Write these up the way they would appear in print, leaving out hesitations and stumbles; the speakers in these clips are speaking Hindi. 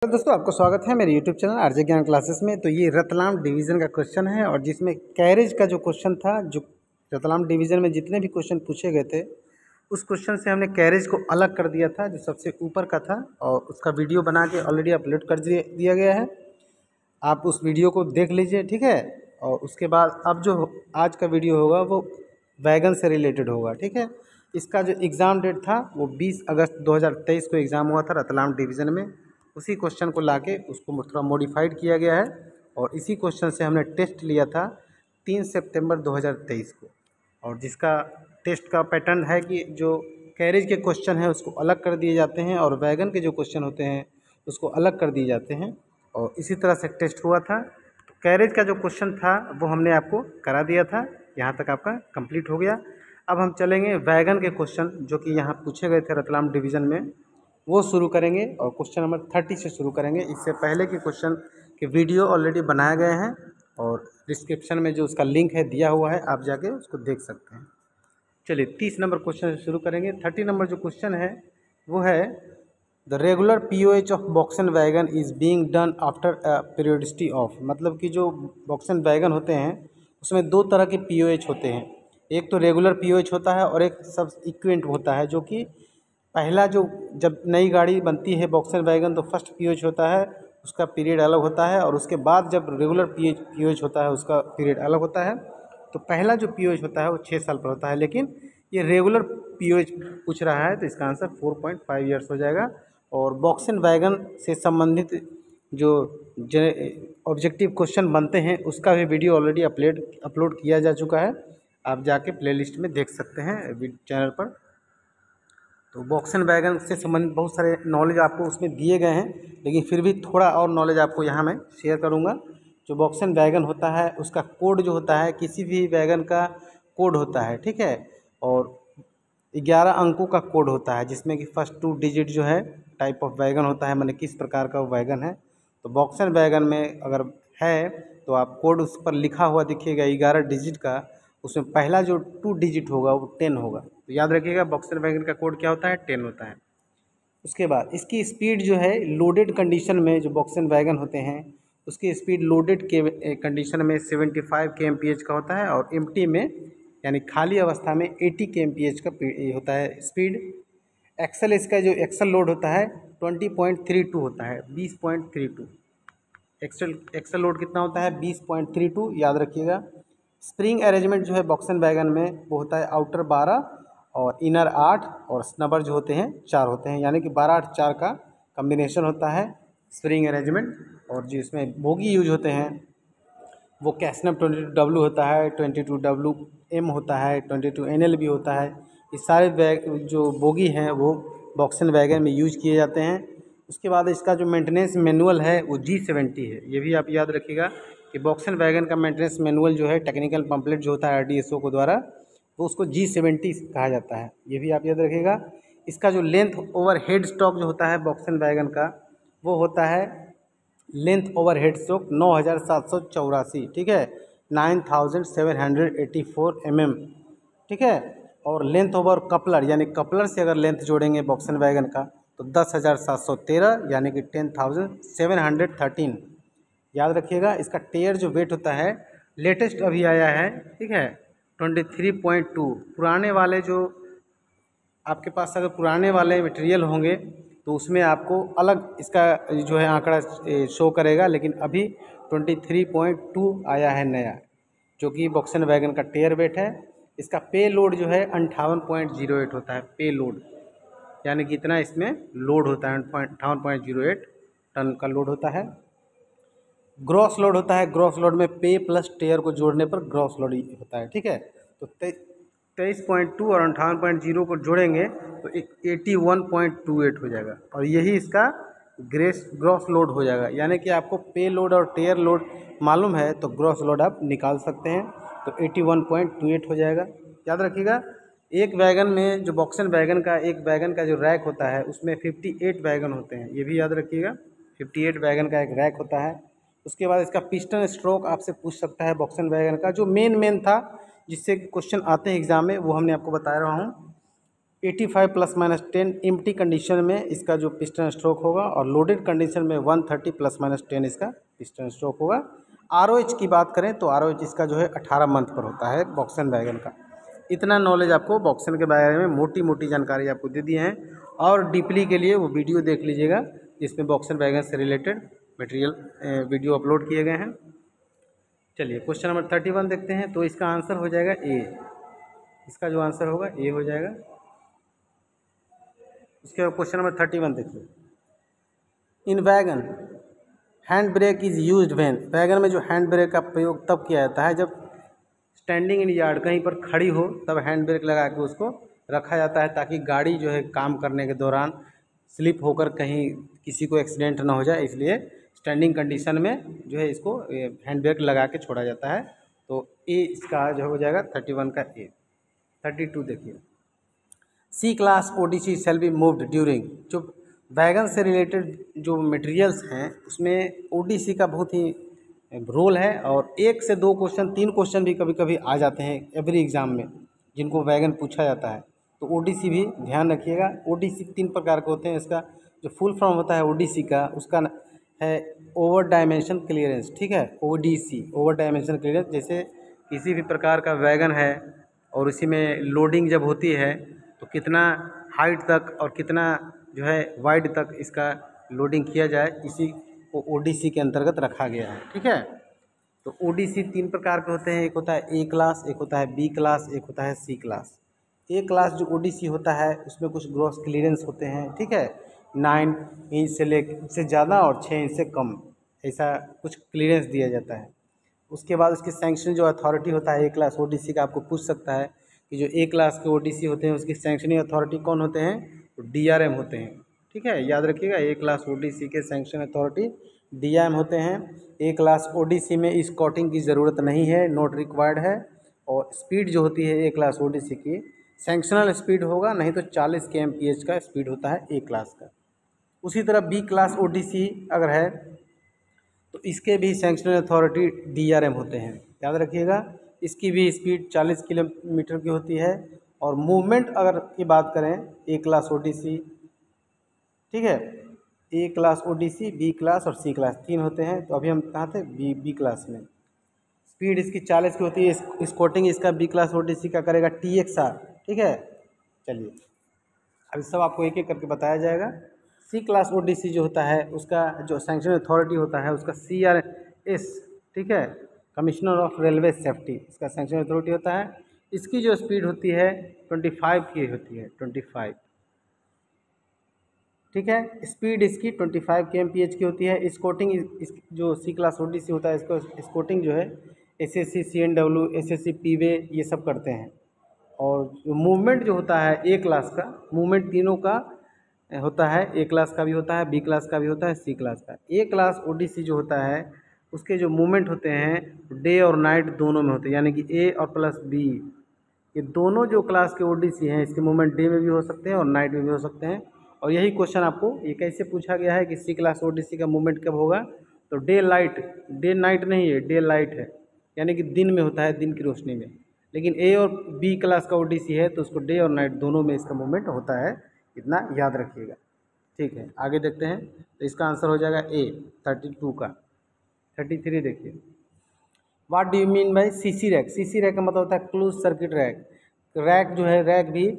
तो दोस्तों आपको स्वागत है मेरे YouTube चैनल आरजे ज्ञान क्लासेस में। तो ये रतलाम डिवीज़न का क्वेश्चन है और जिसमें कैरेज का जो क्वेश्चन था, जो रतलाम डिवीज़न में जितने भी क्वेश्चन पूछे गए थे उस क्वेश्चन से हमने कैरेज को अलग कर दिया था, जो सबसे ऊपर का था, और उसका वीडियो बना के ऑलरेडी अपलोड कर दिया गया है। आप उस वीडियो को देख लीजिए, ठीक है। और उसके बाद अब जो आज का वीडियो होगा वो वैगन से रिलेटेड होगा, ठीक है। इसका जो एग्ज़ाम डेट था वो 20 अगस्त 2023 को एग्ज़ाम हुआ था रतलाम डिवीज़न में। उसी क्वेश्चन को लाके उसको थोड़ा मॉडिफाइड किया गया है और इसी क्वेश्चन से हमने टेस्ट लिया था 3 सितंबर 2023 को। और जिसका टेस्ट का पैटर्न है कि जो कैरेज के क्वेश्चन हैं उसको अलग कर दिए जाते हैं और वैगन के जो क्वेश्चन होते हैं उसको अलग कर दिए जाते हैं, और इसी तरह से टेस्ट हुआ था। तो कैरेज का जो क्वेश्चन था वो हमने आपको करा दिया था, यहाँ तक आपका कंप्लीट हो गया। अब हम चलेंगे वैगन के क्वेश्चन जो कि यहाँ पूछे गए थे रतलाम डिवीज़न में, वो शुरू करेंगे और क्वेश्चन नंबर 30 से शुरू करेंगे। इससे पहले के क्वेश्चन के वीडियो ऑलरेडी बनाए गए हैं और डिस्क्रिप्शन में जो उसका लिंक है दिया हुआ है, आप जाके उसको देख सकते हैं। चलिए 30 नंबर क्वेश्चन से शुरू करेंगे। 30 नंबर जो क्वेश्चन है वो है the regular pOH of BOXN wagon is being done after a periodicity of. मतलब कि जो बॉक्सन वैगन होते हैं उसमें दो तरह के पीओएच होते हैं। एक तो रेगुलर पीओएच होता है और एक सब इक्विवेलेंट होता है, जो कि पहला जो जब नई गाड़ी बनती है बॉक्सर वैगन तो फर्स्ट पीओएच होता है, उसका पीरियड अलग होता है, और उसके बाद जब रेगुलर पीओएच होता है उसका पीरियड अलग होता है। तो पहला जो पीओएच होता है वो 6 साल पर होता है, लेकिन ये रेगुलर पीओएच पूछ रहा है तो इसका आंसर 4.5 ईयर्स हो जाएगा। और बॉक्सन वैगन से संबंधित जो ऑब्जेक्टिव क्वेश्चन बनते हैं उसका भी वीडियो ऑलरेडी अपलोड किया जा चुका है, आप जाके प्लेलिस्ट में देख सकते हैं चैनल पर। तो बॉक्सन वैगन से संबंधित बहुत सारे नॉलेज आपको उसमें दिए गए हैं, लेकिन फिर भी थोड़ा और नॉलेज आपको यहाँ मैं शेयर करूँगा। जो बॉक्सन वैगन होता है उसका कोड जो होता है, किसी भी वैगन का कोड होता है, ठीक है। और 11 अंकों का कोड होता है जिसमें कि फर्स्ट 2 डिजिट जो है टाइप ऑफ वैगन होता है, माने किस प्रकार का वैगन है। तो बॉक्सन वैगन में अगर है तो आप कोड उस पर लिखा हुआ दिखेगा 11 डिजिट का, उसमें पहला जो 2 डिजिट होगा वो 10 होगा। तो याद रखिएगा बॉक्सन वैगन का कोड क्या होता है, 10 होता है। उसके बाद इसकी स्पीड जो है लोडेड कंडीशन में, जो बॉक्सन वैगन होते हैं उसकी स्पीड लोडेड के कंडीशन में 75 kmph का होता है, और एम्प्टी में यानी खाली अवस्था में 80 kmph का होता है स्पीड। एक्सल, इसका जो एक्सल लोड होता है 20.32 होता है, 20.32। एक्सल लोड कितना होता है, 20.32, याद रखिएगा। स्प्रिंग अरेंजमेंट जो है बॉक्सन वैगन में वो होता है आउटर 12 और इनर 8, और स्नबर जो होते हैं 4 होते हैं, यानी कि 12 8 4 का कम्बिनेशन होता है स्प्रिंग अरेंजमेंट। और जिसमें बोगी यूज होते हैं वो कैसनम 22W होता है, 22WM होता है, 22NL भी होता है। ये सारे जो बोगी हैं वो बॉक्सन वैगन में यूज किए जाते हैं। उसके बाद इसका जो मेंटेनेंस मैनुअल है वो G70 है, ये भी आप याद रखिएगा कि बॉक्सन वैगन का मेंटेनेंस मैनुअल जो है टेक्निकल पम्पलेट जो होता है RDSO को द्वारा, तो उसको G70 कहा जाता है, ये भी आप याद रखिएगा। इसका जो लेंथ ओवर हेड स्टॉक जो होता है बॉक्सन वैगन का वो होता है लेंथ ओवर हेड स्ट्रोक 9784, ठीक है, 9784 mm, ठीक है। और लेंथ ओवर कपलर यानी कपलर से अगर लेंथ जोड़ेंगे बॉक्सन वैगन का तो 10,713 यानी कि 10,713, याद रखिएगा। इसका टेयर जो वेट होता है लेटेस्ट अभी आया है, ठीक है, 23.2। पुराने वाले जो आपके पास अगर पुराने वाले मटेरियल होंगे तो उसमें आपको अलग इसका जो है आंकड़ा शो करेगा, लेकिन अभी 23.2 आया है नया, जो कि बॉक्सन वैगन का टेयर वेट है। इसका पे लोड जो है 58.08 होता है, पे लोड यानी कि इतना इसमें लोड होता है, 58.08 टन का लोड होता है। ग्रॉस लोड होता है, ग्रॉस लोड में पे प्लस टेयर को जोड़ने पर ग्रॉस लोड होता है, ठीक है। तो 23.2 और 58.0 को जोड़ेंगे तो 81.28 हो जाएगा, और यही इसका ग्रॉस लोड हो जाएगा। यानी कि आपको पे लोड और टेयर लोड मालूम है तो ग्रॉस लोड आप निकाल सकते हैं, तो 81.28 हो जाएगा, याद रखिएगा। एक वैगन में जो बॉक्सन वैगन का एक वैगन का जो रैक होता है उसमें 58 वैगन होते हैं, ये भी याद रखिएगा, 58 वैगन का एक रैक होता है। उसके बाद इसका पिस्टन स्ट्रोक आपसे पूछ सकता है बॉक्सन वैगन का, जो मेन था जिससे क्वेश्चन आते हैं एग्जाम में वो हमने आपको बता रहा हूँ। 85 प्लस माइनस 10 एम्प्टी कंडीशन में इसका जो पिस्टन स्ट्रोक होगा, और लोडेड कंडीशन में 130 प्लस माइनस 10 इसका पिस्टन स्ट्रोक होगा। आरओएच की बात करें तो आरओएच इसका जो है 18 मंथ पर होता है बॉक्सन वैगन का। इतना नॉलेज आपको बॉक्सन के बारे में मोटी मोटी जानकारी आपको दे दी है, और डीपली के लिए वो वीडियो देख लीजिएगा जिसमें बॉक्सन वैगन से रिलेटेड मटेरियल वीडियो अपलोड किए गए हैं। चलिए क्वेश्चन नंबर 31 देखते हैं। तो इसका आंसर हो जाएगा ए, इसका जो आंसर होगा ए हो जाएगा। इसके बाद क्वेश्चन नंबर 31 देखिए। In wagon hand brake is used when, wagon में जो हैंड ब्रेक का प्रयोग तब किया जाता है जब स्टैंडिंग इन यार्ड कहीं पर खड़ी हो, तब हैंड ब्रेक लगा के उसको रखा जाता है ताकि गाड़ी जो है काम करने के दौरान स्लिप होकर कहीं किसी को एक्सीडेंट ना हो जाए, इसलिए स्टैंडिंग कंडीशन में जो है इसको हैंड ब्रेक लगा के छोड़ा जाता है। तो ए इसका जो हो जाएगा 31 का ए। 32 देखिए। C class ODC shall be moved during, जो वैगन से रिलेटेड जो मटेरियल्स हैं उसमें ओडीसी का बहुत ही रोल है, और 1 से 2 क्वेश्चन 3 क्वेश्चन भी कभी कभी आ जाते हैं एवरी एग्ज़ाम में जिनको वैगन पूछा जाता है। तो ओडीसी भी ध्यान रखिएगा। ओडीसी 3 प्रकार के होते हैं। इसका जो फुल फॉर्म होता है ओडीसी का, उसका है ओवर डायमेंशन क्लियरेंस, ठीक है, ओडीसी ओवर डायमेंशन क्लियरेंस। जैसे किसी भी प्रकार का वैगन है और उसी में लोडिंग जब होती है तो कितना हाइट तक और कितना जो है वाइड तक इसका लोडिंग किया जाए, इसी को ओडीसी के अंतर्गत रखा गया है, ठीक है। तो ओडीसी 3 प्रकार के होते हैं। एक होता है ए क्लास, एक होता है बी क्लास, एक होता है सी क्लास। ए क्लास जो ओडीसी होता है उसमें कुछ ग्रॉस क्लियरेंस होते हैं, ठीक है, 9 इंच से ज़्यादा और 6 इंच से कम, ऐसा कुछ क्लियरेंस दिया जाता है। उसके बाद उसकी सैंक्शन जो अथॉरिटी होता है ए क्लास ओडीसी का, आपको पूछ सकता है कि जो ए क्लास के ओडीसी होते हैं उसकी सैंक्शनिंग अथॉरिटी कौन होते हैं, तो डीआरएम होते हैं, ठीक है, याद रखिएगा। ए क्लास ओडीसी के सैंक्शन अथॉरिटी डीआरएम होते हैं। ए क्लास ओडीसी में स्कॉटिंग की ज़रूरत नहीं है, नॉट रिक्वायर्ड है। और स्पीड जो होती है ए क्लास ओडीसी की, सैंक्शनल स्पीड होगा, नहीं तो 40 kmph का स्पीड होता है ए क्लास का। उसी तरह बी क्लास ओडीसी अगर है तो इसके भी सैंक्शनल अथॉरिटी डीआरएम होते हैं, याद रखिएगा। इसकी भी स्पीड 40 किलोमीटर की होती है। और मूवमेंट अगर की बात करें ए क्लास ओडीसी, ठीक है, ए क्लास ओडीसी, बी क्लास और सी क्लास 3 होते हैं। तो अभी हम कहाँ थे, बी क्लास में। स्पीड इसकी 40 की होती है। स्कोटिंग इसका बी क्लास ओडीसी का करेगा TXR, ठीक है। चलिए अभी सब आपको एक एक करके बताया जाएगा। सी क्लास ओडीसी जो होता है उसका जो सैंक्शन अथॉरिटी होता है उसका CRS, ठीक है, कमिश्नर ऑफ रेलवे सेफ्टी, इसका सैंक्शन अथॉरिटी होता है। इसकी जो स्पीड होती है 25 की होती है, 25, ठीक है। स्पीड इसकी 25 kmph की होती है। स्कोटिंग इस जो सी क्लास ओडीसी होता है इसको स्कोटिंग जो है SSC CNW SSC पीवे ये सब करते हैं। और जो मूवमेंट जो होता है ए क्लास का, मूवमेंट तीनों का होता है, ए क्लास का भी होता है, बी क्लास का भी होता है, सी क्लास का। ए क्लास ओडीसी जो होता है उसके जो मूवमेंट होते हैं डे और नाइट दोनों में होते हैं, यानी कि ए और प्लस बी, ये दोनों जो क्लास के ओडीसी हैं इसके मूवमेंट डे में भी हो सकते हैं और नाइट में भी हो सकते हैं। और यही क्वेश्चन आपको ये कैसे पूछा गया है कि सी क्लास ओडीसी का मूवमेंट कब होगा, तो डे लाइट, डे नाइट नहीं है, डे लाइट है, यानी कि दिन में होता है, दिन की रोशनी में। लेकिन ए और बी क्लास का ओडीसी है तो उसको डे और नाइट दोनों में इसका मूवमेंट होता है, इतना याद रखिएगा, ठीक है। आगे देखते हैं। तो इसका आंसर हो जाएगा ए 32 का। 33 देखिए। What do you mean by CC rack? CC rack का मतलब होता है क्लोज सर्किट रैक। रैक जो है, रैक भी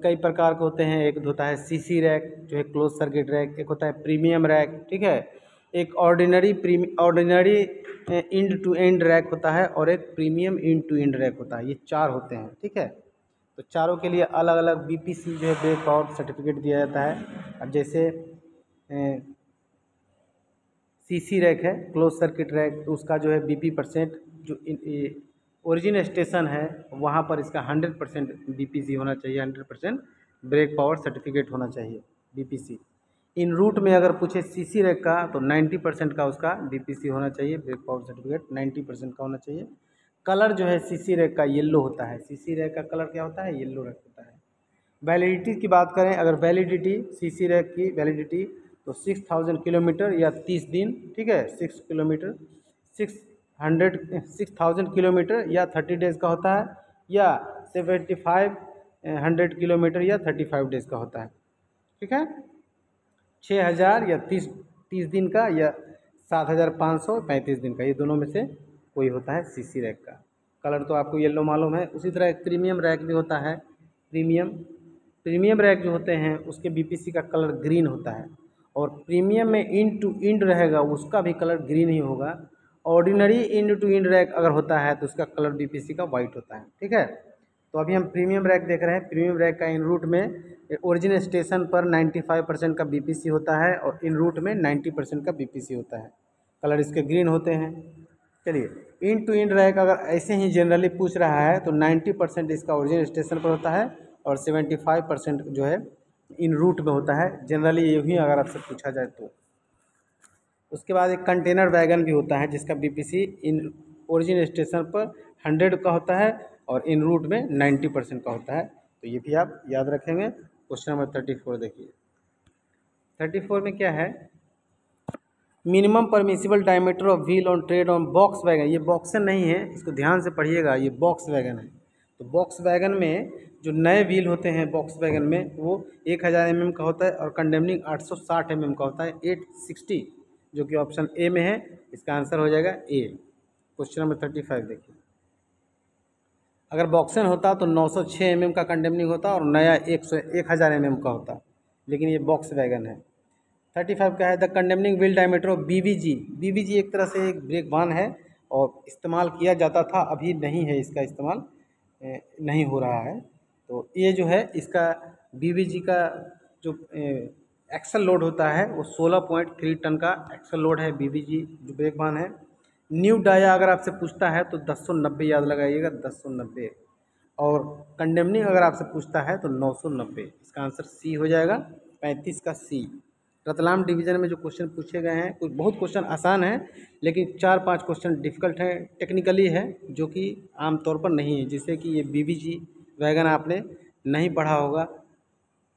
कई प्रकार के होते हैं। एक होता है सीसी रैक जो है क्लोज सर्किट रैक, एक होता है प्रीमियम रैक, ठीक है, एक ordinary end to end rack होता है, और एक premium end to end rack होता है। ये 4 होते हैं, ठीक है। तो चारों के लिए अलग अलग BPC जो है ब्रेक पावर सर्टिफिकेट दिया जाता है। अब जैसे सीसी रैक है क्लोज सर्किट रैक, तो उसका जो है BP% जो ओरिजिन स्टेशन है वहाँ पर इसका 100% BPC होना चाहिए, 100% ब्रेक पावर सर्टिफिकेट होना चाहिए BPC। इन रूट में अगर पूछे सीसी रैक का तो 90% का उसका BPC होना चाहिए, ब्रेक पावर सर्टिफिकेट 90% का होना चाहिए। कलर जो है सीसी रैक का येलो होता है। सीसी रैक का कलर क्या होता है, येलो रैक होता है। वैलिडिटी की बात करें, अगर वैलिडिटी सीसी रैक की वैलिडिटी तो 6000 किलोमीटर या 30 दिन, ठीक है, 6000 किलोमीटर या 30 डेज़ का होता है, या 75 100 किलोमीटर या 35 डेज़ का होता है। ठीक है, 6,000 या 30 दिन का, या 7,500 35 दिन का, ये दोनों में से कोई होता है सीसी रैक का। कलर तो आपको येलो मालूम है। उसी तरह एक प्रीमियम रैक भी होता है। प्रीमियम रैक जो होते हैं उसके बीपीसी का कलर ग्रीन होता है, और प्रीमियम में इंड टू इंड रहेगा उसका भी कलर ग्रीन ही होगा। Ordinary end to end rack अगर होता है तो उसका कलर बीपीसी का वाइट होता है। ठीक है, तो अभी हम प्रीमियम रैक देख रहे हैं। प्रीमियम रैक का इन रूट में ओरिजिन स्टेशन पर 95% का बीपीसी होता है, और इन रूट में 90% का बीपीसी होता है। कलर इसके ग्रीन होते हैं। चलिए, इन टू इन रैक अगर ऐसे ही जनरली पूछ रहा है तो 90% इसका ओरिजिन स्टेशन पर होता है, और 75% जो है इन रूट में होता है। जनरली यही अगर आपसे पूछा जाए तो। उसके बाद एक कंटेनर वैगन भी होता है जिसका बीपीसी इन ओरिजिन स्टेशन पर 100 का होता है, और इन रूट में 90% का होता है। तो ये भी आप याद रखेंगे। क्वेश्चन नंबर 34 देखिए। 34 में क्या है, minimum permissible diameter of wheel on trade on box wagon. ये बॉक्सन नहीं है, इसको ध्यान से पढ़िएगा, ये बॉक्स वैगन है। तो बॉक्स वैगन में जो नए व्हील होते हैं बॉक्स वैगन में, वो 1000 mm का होता है, और कंडेमनिंग 860 mm का होता है, 860, जो कि ऑप्शन ए में है। इसका आंसर हो जाएगा ए। क्वेश्चन नंबर 35 देखिए। अगर बॉक्सन होता तो 906 mm का कंडेमनिंग होता, और नया 1000 mm का होता, लेकिन ये बॉक्स वैगन है। 35 का है, the condemning wheel diameter of BVG. BVG एक तरह से एक ब्रेक वाहन है, और इस्तेमाल किया जाता था, अभी नहीं है, इसका इस्तेमाल नहीं हो रहा है। तो ये जो है इसका बीवीजी का जो एक्सल लोड होता है वो 16.3 टन का एक्सल लोड है। बीवीजी जो ब्रेक वाहन है। न्यू डाया अगर आपसे पूछता है तो 1090 याद लगाइएगा, 1090। और कंडेमनिंग अगर आपसे पूछता है तो 990। इसका आंसर सी हो जाएगा, 35 का सी। रतलाम डिवीज़न में जो क्वेश्चन पूछे गए हैं, कुछ बहुत क्वेश्चन आसान हैं, लेकिन 4-5 क्वेश्चन डिफ़िकल्ट हैं, टेक्निकली है, जो कि आमतौर पर नहीं है। जैसे कि ये बीवीजी वैगन आपने नहीं पढ़ा होगा,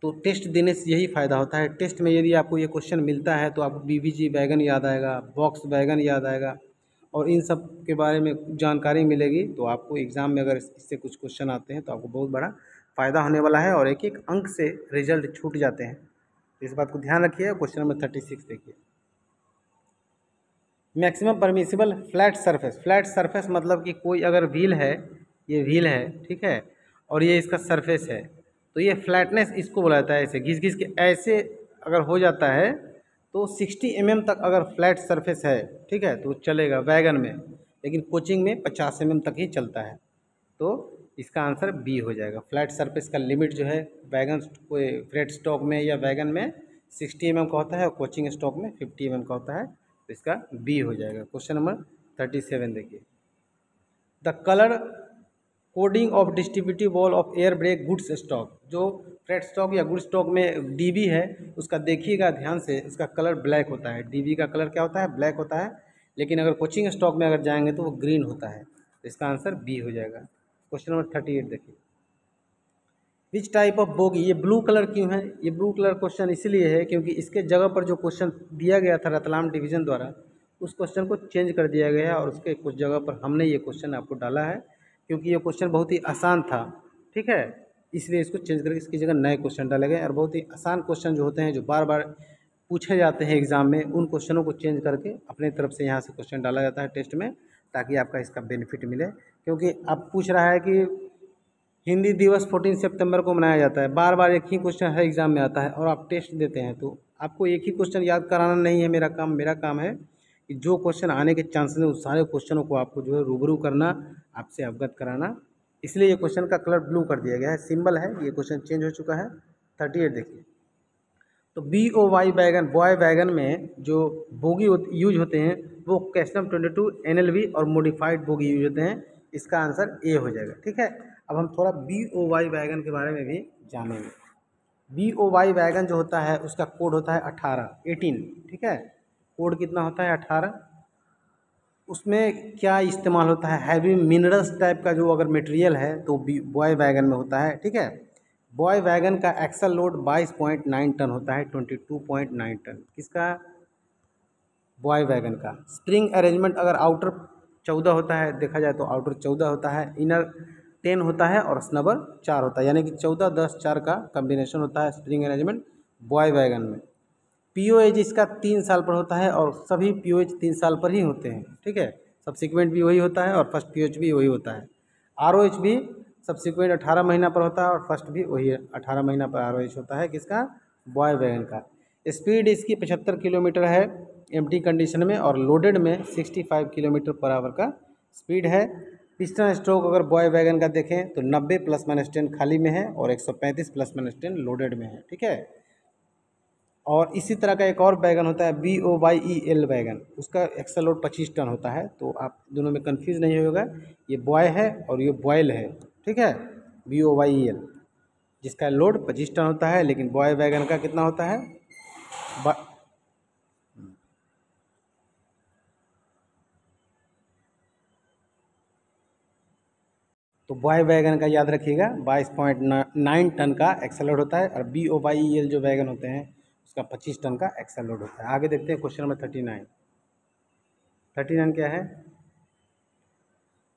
तो टेस्ट देने से यही फ़ायदा होता है। टेस्ट में यदि आपको ये क्वेश्चन मिलता है तो आपको बीवीजी वैगन याद आएगा, बॉक्स वैगन याद आएगा, और इन सब के बारे में जानकारी मिलेगी। तो आपको एग्ज़ाम में अगर इससे कुछ क्वेश्चन आते हैं तो आपको बहुत बड़ा फ़ायदा होने वाला है, और एक एक अंक से रिजल्ट छूट जाते हैं। इस बात को ध्यान रखिए। क्वेश्चन नंबर 36 देखिए। Maximum permissible flat surface. Flat surface मतलब कि कोई अगर व्हील है, ये व्हील है, ठीक है, और ये इसका सरफेस है, तो ये फ्लैटनेस इसको बोला जाता है। ऐसे घिस घिस के ऐसे अगर हो जाता है तो 60 mm तक अगर फ्लैट सरफेस है, ठीक है, तो चलेगा वैगन में, लेकिन कोचिंग में 50 mm तक ही चलता है। तो इसका आंसर बी हो जाएगा। फ्लैट सरफेस का लिमिट जो है वैगन फ्रेट स्टॉक में या वैगन में 60 mm का होता है, और कोचिंग स्टॉक में 50 mm का होता है। तो इसका बी हो जाएगा। क्वेश्चन नंबर 37 देखिए। The colour coding of distributive wall of air brake goods stock. जो फ्रेट स्टॉक या गुड्स स्टॉक में डीबी है, उसका देखिएगा ध्यान से, इसका कलर ब्लैक होता है। डीबी का कलर क्या होता है? ब्लैक होता है। लेकिन अगर कोचिंग स्टॉक में अगर जाएंगे तो वो ग्रीन होता है। तो इसका आंसर बी हो जाएगा। क्वेश्चन नंबर 38 देखिए। Which type of bogie. ये ब्लू कलर क्यों है? ये ब्लू कलर क्वेश्चन इसलिए है क्योंकि इसके जगह पर जो क्वेश्चन दिया गया था रतलाम डिवीज़न द्वारा, उस क्वेश्चन को चेंज कर दिया गया है, और उसके कुछ जगह पर हमने ये क्वेश्चन आपको डाला है, क्योंकि ये क्वेश्चन बहुत ही आसान था, ठीक है, इसलिए इसको चेंज करके इसकी जगह नए क्वेश्चन डाले गए। और बहुत ही आसान क्वेश्चन जो होते हैं, जो बार बार पूछे जाते हैं एग्ज़ाम में, उन क्वेश्चनों को चेंज करके अपने तरफ से यहाँ से क्वेश्चन डाला जाता है टेस्ट में, ताकि आपका इसका बेनिफिट मिले। क्योंकि आप पूछ रहा है कि हिंदी दिवस 14 सितंबर को मनाया जाता है, बार बार एक ही क्वेश्चन हर एग्ज़ाम में आता है, और आप टेस्ट देते हैं, तो आपको एक ही क्वेश्चन याद कराना नहीं है मेरा काम। मेरा काम है कि जो क्वेश्चन आने के चांसेस हैं उस सारे क्वेश्चनों को आपको जो है रूबरू करना, आपसे अवगत कराना। इसलिए ये क्वेश्चन का कलर ब्लू कर दिया गया है, सिंबल है, ये क्वेश्चन चेंज हो चुका है। 38 देखिए। तो BOY वैगन, बॉय वैगन में जो बोगी यूज होते हैं वो कैस्टम 22 NLV और मॉडिफाइड बोगी यूज होते हैं। इसका आंसर ए हो जाएगा, ठीक है। अब हम थोड़ा BOY वैगन के बारे में भी जानेंगे। BOY वैगन जो होता है उसका कोड होता है 18, ठीक है। कोड कितना होता है? 18। उसमें क्या इस्तेमाल होता है? हैवी मिनरल्स टाइप का जो अगर मटेरियल है तो बॉय वैगन में होता है, ठीक है। बॉय वैगन का एक्सल लोड 22.9 टन होता है, 22.9 टन। किसका? बॉय वैगन का। स्प्रिंग अरेंजमेंट अगर आउटर 14 होता है, देखा जाए तो आउटर 14 होता है, इनर 10 होता है और स्नबर 4 होता है, यानी कि 14, 10, 4 का कम्बिनेशन होता है स्प्रिंग अरेंजमेंट बॉय वैगन में। पीओएच इसका 3 साल पर होता है और सभी पीओएच 3 साल पर ही होते हैं, ठीक है। सब्सिक्वेंट भी वही होता है और फर्स्ट पीओएच भी वही होता है। आरओएच भी सब्सिक्वेंट 18 महीना पर होता है और फर्स्ट भी वही 18 महीना पर आरओएच होता है, किसका, बॉय वैगन का। स्पीड इसकी 75 किलोमीटर है एम्प्टी कंडीशन में, और लोडेड में 65 किलोमीटर पर आवर का स्पीड है। पिस्टन स्ट्रोक अगर बॉय वैगन का देखें तो 90 +-10 खाली में है और 135 +-10 लोडेड में है, ठीक है। और इसी तरह का एक और वैगन होता है BOYEL वैगन, उसका एक्सल लोड 25 टन होता है। तो आप दोनों में कंफ्यूज नहीं होगा, ये बॉय है और ये बॉयल है, ठीक है। BOYEL जिसका लोड 25 टन होता है, लेकिन बॉय वैगन का कितना होता है, तो बॉय वैगन का याद रखिएगा 22.9 टन का एक्सल लोड होता है, और BOYEL जो वैगन होते हैं उसका 25 टन का एक्सल लोड होता है। आगे देखते हैं क्वेश्चन नंबर 39 क्या है।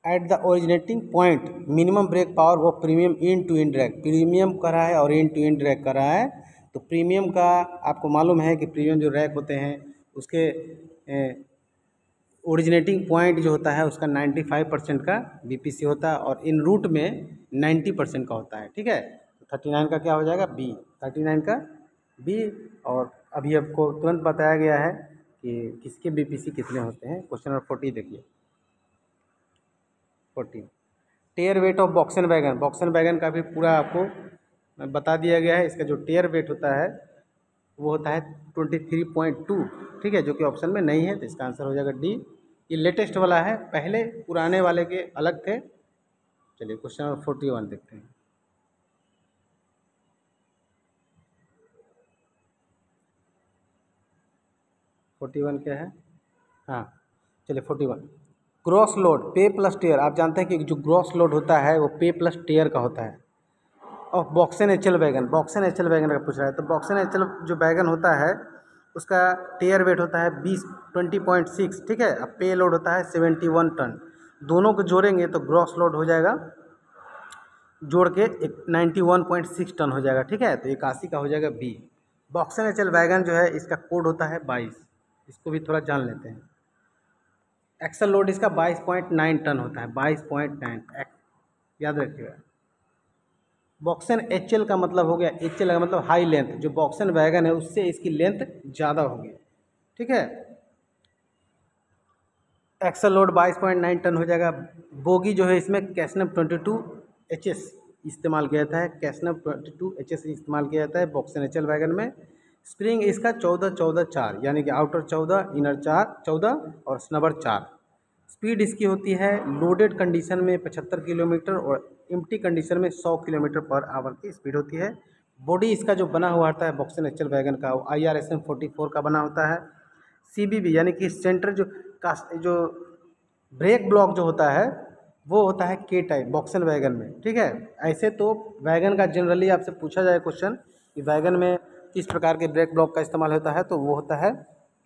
At the originating point minimum brake power वो premium in two in drag, premium कर रहा है और इन टू इन ड्रैग कर रहा है। तो प्रीमियम का आपको मालूम है कि प्रीमियम जो रैक होते हैं उसके ओरिजिनेटिंग पॉइंट जो होता है उसका 95% का BPC होता है, और इन रूट में 90% का होता है, ठीक है। तो 39 का क्या हो जाएगा, B। 39 का B। और अभी आपको तुरंत बताया गया है कि किसके BPC कितने होते हैं। क्वेश्चन नंबर 40 देखिए, 40 टेयर weight of BOXN wagon. BOXN wagon का भी पूरा आपको बता दिया गया है। इसका जो टेयर वेट होता है वो होता है 23.2, ठीक है, जो कि ऑप्शन में नहीं है, तो इसका आंसर हो जाएगा D। ये लेटेस्ट वाला है, पहले पुराने वाले के अलग थे। चलिए क्वेश्चन नंबर 41 देखते हैं। फोर्टी वन क्या है, हाँ चलिए 41 ग्रॉस लोड पे प्लस टेयर। आप जानते हैं कि जो ग्रॉस लोड होता है वो पे प्लस टेयर का होता है। और BOXN HL wagon, BOXN HL wagon का पूछ रहा है, तो बॉक्सन एचएल जो वैगन होता है उसका टेयर वेट होता है 20.6, ठीक है। अब पे लोड होता है 71 टन। दोनों को जोड़ेंगे तो ग्रॉस लोड हो जाएगा, जोड़ के 91.6 टन हो जाएगा, ठीक है। तो 81 का हो जाएगा B। बॉक्सन एचएल वैगन जो है इसका कोड होता है 22, इसको भी थोड़ा जान लेते हैं। एक्सल लोड इसका 22.9 टन होता है, 22.9 याद रखिएगा। बॉक्सन एचएल का मतलब हो गया, एचएल का मतलब हाई लेंथ, जो बॉक्सन वैगन है उससे इसकी लेंथ ज़्यादा होगी, ठीक है। एक्सल लोड 22.9 टन हो जाएगा। बोगी जो है इसमें कैसनम 22HS इस्तेमाल किया जाता है, कैसनम 22HS इस्तेमाल किया जाता है बॉक्सन एचएल वैगन में। स्प्रिंग इसका 14-14-4, यानी कि आउटर 14, इनर 14 और स्नबर 4। स्पीड इसकी होती है लोडेड कंडीशन में 75 किलोमीटर और एम्प्टी कंडीशन में 100 किलोमीटर पर आवर की स्पीड होती है। बॉडी इसका जो बना हुआ होता है बॉक्सन एचएल वैगन का वो IRSM 44 का बना होता है। CBB यानी कि सेंटर जो ब्रेक ब्लॉक जो होता है वो होता है K टाइप बॉक्सन वैगन में, ठीक है। ऐसे तो वैगन का जनरली आपसे पूछा जाए क्वेश्चन कि वैगन में किस प्रकार के ब्रेक ब्लॉक का इस्तेमाल होता है, तो वो होता है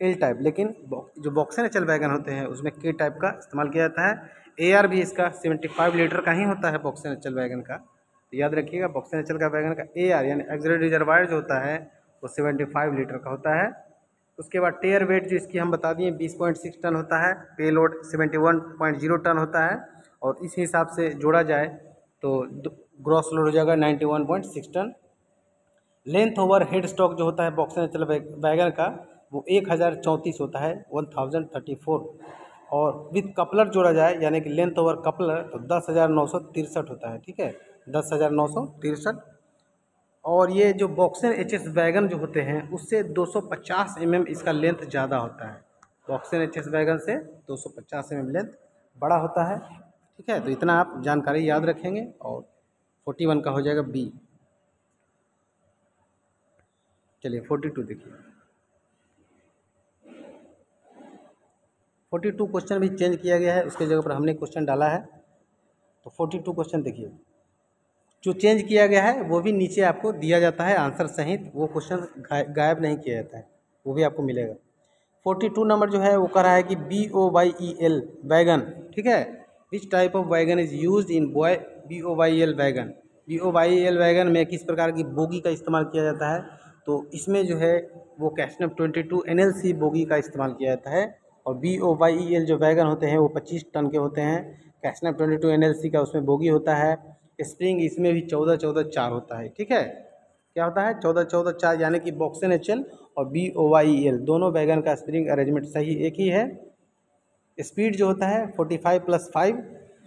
L टाइप, लेकिन जो बॉक्सन एचएल वैगन होते हैं उसमें K टाइप का इस्तेमाल किया जाता है। AR भी इसका 75 लीटर का ही होता है बॉक्सन एचएल वैगन का, तो याद रखिएगा बॉक्सन एचएल का वैगन का AR यानी एक्सिलरी रिजर्वायर जो होता है वो 75 लीटर का होता है। उसके बाद टेयर वेट जो इसकी हम बता दिए 20.6 टन होता है, पे लोड 71.0 टन होता है, और इस हिसाब से जोड़ा जाए तो ग्रॉस लोड हो जाएगा 91.6 ton. Length over head stock जो होता है बॉक्सन एचएल वैगन का वो 1034 होता है, 1034, और विथ कपलर जोड़ा जाए यानी कि लेंथ ओवर कपलर तो 10,963 होता है, ठीक है, 10,963। और ये जो बॉक्सन HS वैगन जो होते हैं उससे 250 इसका लेंथ ज़्यादा होता है। बॉक्सन HS वैगन से 250 लेंथ बड़ा होता है, ठीक है। तो इतना आप जानकारी याद रखेंगे, और 41 का हो जाएगा B। चलिए 42 देखिए। 42 क्वेश्चन भी चेंज किया गया है, उसके जगह पर हमने क्वेश्चन डाला है। तो 42 क्वेश्चन देखिए, जो चेंज किया गया है वो भी नीचे आपको दिया जाता है आंसर सहित, वो क्वेश्चन गायब नहीं किया जाता है, वो भी आपको मिलेगा। 42 नंबर जो है वो कह रहा है कि BOYEL वैगन, ठीक है, which type of wagon is used in BOYL wagon. BOYL wagon में किस प्रकार की बोगी का इस्तेमाल किया जाता है, तो इसमें जो है वो कैसनेव 22 NLC बोगी का इस्तेमाल किया जाता है। और BOYL जो वैगन होते हैं वो 25 टन के होते हैं। कैसनेव 22 NLC का उसमें बोगी होता है। स्प्रिंग इसमें भी 14-14-4 होता है। ठीक है, क्या होता है 14-14-4, यानी कि बॉक्सन HL और BOYL दोनों वैगन का स्प्रिंग अरेंजमेंट सही एक ही है। स्पीड जो होता है 45+5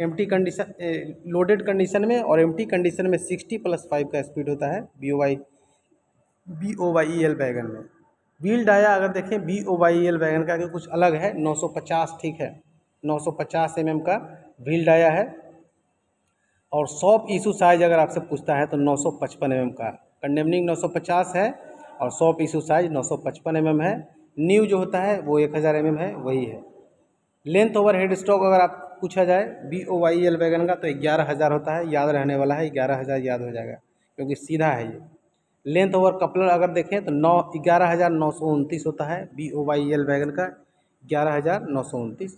एम्प्टी कंडीशन, लोडेड कंडीशन में, और एम्प्टी कंडीशन में 60+5 का स्पीड होता है BOYL वैगन में। व्हील डाया अगर देखें BOYL वैगन का कि कुछ अलग है, 950, ठीक है, 950 mm का व्हील डाया है। और शॉप इशू साइज अगर आपसे पूछता है तो 955 mm का। कंडेमनिंग 950 है और शॉप इशू साइज 955 mm है। न्यू जो होता है वो 1000 mm है, वही है। लेंथ ओवर हेड स्टॉक अगर आप पूछा जाए BOYL वैगन का तो 11,000 होता है, याद रहने वाला है, 11,000 याद हो जाएगा क्योंकि सीधा है ये। लेंथ ओवर कपलर अगर देखें तो 11,929 होता है BOYL वैगन का, 11,929।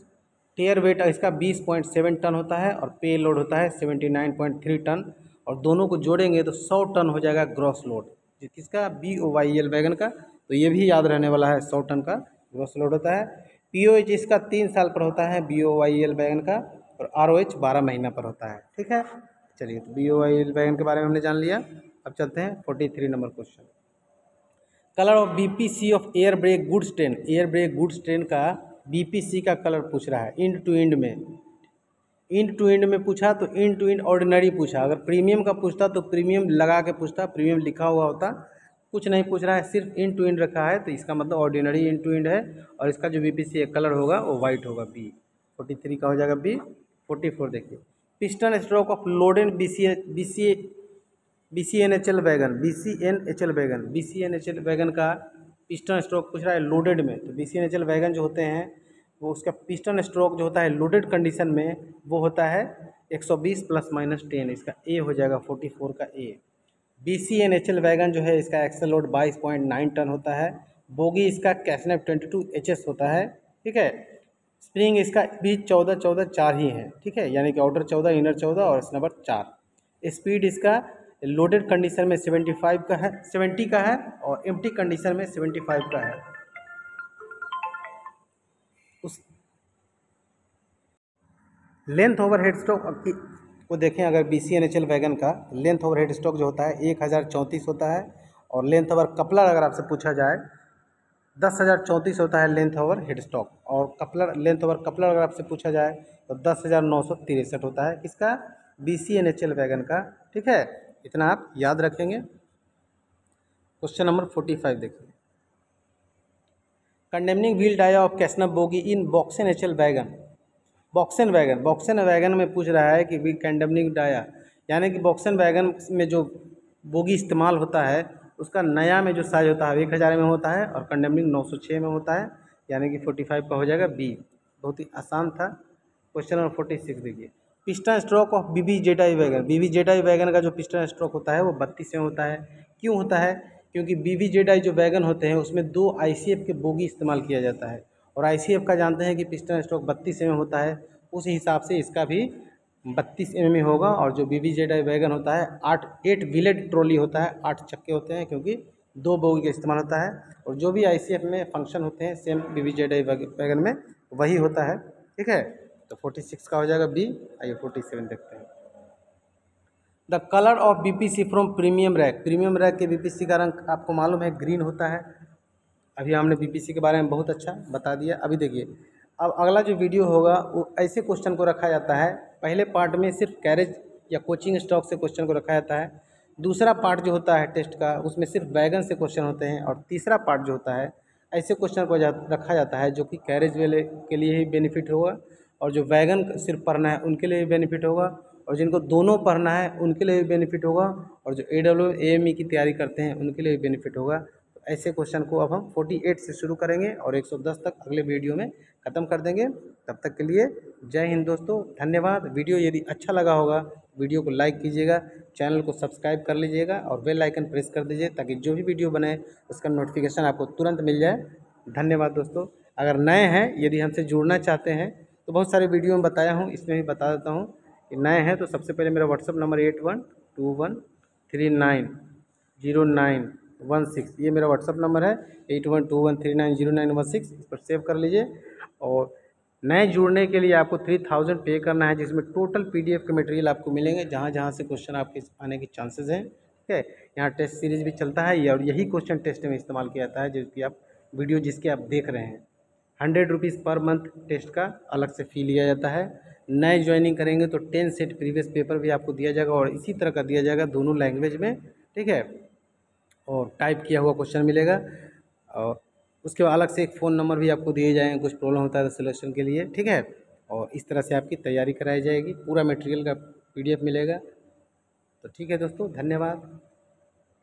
टेयर वेट इसका 20.7 टन होता है और पे लोड होता है 79.3 टन, और दोनों को जोड़ेंगे तो 100 टन हो जाएगा ग्रॉस लोड किसका, BOYL वैगन का। तो ये भी याद रहने वाला है, 100 टन का ग्रॉस लोड होता है। POH इसका 3 साल पर होता है BOYL वैगन का, और ROH 12 महीना पर होता है। ठीक है, चलिए तो BOYL वैगन के बारे में हमने जान लिया। अब चलते हैं 43 number question. Colour of BPC of air brake goods train. Air brake goods train का BPC का कलर पूछ रहा है इंड टू इंड में। इंड टू इंड में पूछा तो इंड टू इंड ऑर्डिनरी पूछा। अगर प्रीमियम का पूछता तो प्रीमियम लगा के पूछता, प्रीमियम लिखा हुआ होता। कुछ नहीं पूछ रहा है, सिर्फ इंड टू इंड रखा है, तो इसका मतलब ऑर्डिनरी इंड टू इंड है। और इसका जो BPC कलर होगा वो वाइट होगा, B। 43 का हो जाएगा B। 44 देखिए, piston stroke of loaded BCNHL wagon. BCNHL wagon का पिस्टन स्ट्रोक पूछ रहा है लोडेड में। तो BCNHL वैगन जो होते हैं वो उसका पिस्टन स्ट्रोक जो होता है लोडेड कंडीशन में वो होता है 120 ± 10। इसका A हो जाएगा 44 का A। BCNHL वैगन जो है इसका एक्सल लोड 22.9 टन होता है। बोगी इसका कैसनेव 22 HS होता है। ठीक है, स्प्रिंग इसका भी 14-14-4 ही है। ठीक है, यानी कि आउटर 14 इनर 14 और स्नबर 4। स्पीड इसका लोडेड कंडीशन में 75 का है, 70 का है, और एम्प्टी कंडीशन में 75 का है। उस लेंथ ओवर हेड स्ट्रोक को देखें अगर BCNHL वैगन का लेंथ ओवर हेड स्ट्रोक जो होता है 1034 होता है, और लेंथ ओवर कपलर अगर आपसे पूछा जाए 10,034 होता है लेंथ ओवर हेड स्टॉक। और कपलर लेंथ ओवर कपलर अगर आपसे पूछा जाए तो 10,963 होता है किसका, BCNHL वैगन का। ठीक है, इतना आप याद रखेंगे। क्वेश्चन नंबर 45 देखिए, condemning wheel dia of casnub bogie in BOXN-HL wagon. BOXN wagon में पूछ रहा है कि वी कंडेमनिंग डाया, यानी कि बॉक्सन वैगन में जो बोगी इस्तेमाल होता है उसका नया में जो साइज होता है 1000 में होता है, और कंडेमनिंग 906 में होता है, यानी कि 45 का हो जाएगा B। बहुत ही आसान था। क्वेश्चन नंबर 46 देखिए, piston stroke of BBZI wagon. BBZI wagon का जो पिस्टन स्ट्रोक होता है वो 32 में होता है। क्यों होता है, क्योंकि BBZI जो वैगन होते हैं उसमें 2 ICF के बोगी इस्तेमाल किया जाता है, और ICF का जानते हैं कि पिस्टन स्ट्रोक 32 में होता है, उस हिसाब से इसका भी 32 में होगा। और जो BBZI वैगन होता है 8 व्हीलेड ट्रॉली होता है, 8 चक्के होते हैं, क्योंकि 2 बोगी का इस्तेमाल होता है। और जो भी ICF में फंक्शन होते हैं सेम BBZI वैगन में वही होता है। ठीक है, तो 46 का हो जाएगा B। आइए 47 देखते हैं। The colour of BPC from premium rack. Premium rack के BPC का रंग आपको मालूम है ग्रीन होता है। अभी हमने BPC के बारे में बहुत अच्छा बता दिया। अभी देखिए, अब अगला जो वीडियो होगा वो ऐसे क्वेश्चन को रखा जाता है। पहले पार्ट में सिर्फ कैरेज या कोचिंग स्टॉक से क्वेश्चन को रखा जाता है। दूसरा पार्ट जो होता है टेस्ट का उसमें सिर्फ वैगन से क्वेश्चन होते हैं। और तीसरा पार्ट जो होता है ऐसे क्वेश्चन को रखा जाता है जो कि कैरेज वाले के लिए ही बेनिफिट होगा, और जो वैगन सिर्फ पढ़ना है उनके लिए भी बेनिफिट होगा, और जिनको दोनों पढ़ना है उनके लिए भी बेनिफिट होगा, और जो AWM AME की तैयारी करते हैं उनके लिए भी बेनिफिट होगा। तो ऐसे क्वेश्चन को अब हम 48 से शुरू करेंगे और 110 तक अगले वीडियो में ख़त्म कर देंगे। तब तक के लिए जय हिंद दोस्तों, धन्यवाद। वीडियो यदि अच्छा लगा होगा वीडियो को लाइक कीजिएगा, चैनल को सब्सक्राइब कर लीजिएगा और बेल आइकन प्रेस कर दीजिए ताकि जो भी वीडियो बने उसका नोटिफिकेशन आपको तुरंत मिल जाए। धन्यवाद दोस्तों। अगर नए हैं, यदि हमसे जुड़ना चाहते हैं तो बहुत सारे वीडियो में बताया हूँ, इसमें भी बता देता हूँ कि नए हैं तो सबसे पहले मेरा व्हाट्सअप नंबर 8121390916, ये मेरा व्हाट्सअप नंबर है 8121390916, इस पर सेव कर लीजिए। और नए जुड़ने के लिए आपको 3000 पे करना है, जिसमें टोटल PDF के मटेरियल आपको मिलेंगे, जहाँ जहाँ से क्वेश्चन आपके आने के चांसेस हैं। ठीक है, यहाँ टेस्ट सीरीज भी चलता है और यही क्वेश्चन टेस्ट में इस्तेमाल किया जाता है, जिसकी आप वीडियो जिसके आप देख रहे हैं। 100 रुपीज़ पर मंथ टेस्ट का अलग से फ़ी लिया जाता है। नए ज्वाइनिंग करेंगे तो 10 सेट प्रीवियस पेपर भी आपको दिया जाएगा और इसी तरह का दिया जाएगा दोनों लैंग्वेज में। ठीक है, और टाइप किया हुआ क्वेश्चन मिलेगा और उसके बाद अलग से एक फ़ोन नंबर भी आपको दिए जाएंगे, कुछ प्रॉब्लम होता है तो सिलेक्शन के लिए। ठीक है, और इस तरह से आपकी तैयारी कराई जाएगी, पूरा मटेरियल का PDF मिलेगा। तो ठीक है दोस्तों, धन्यवाद।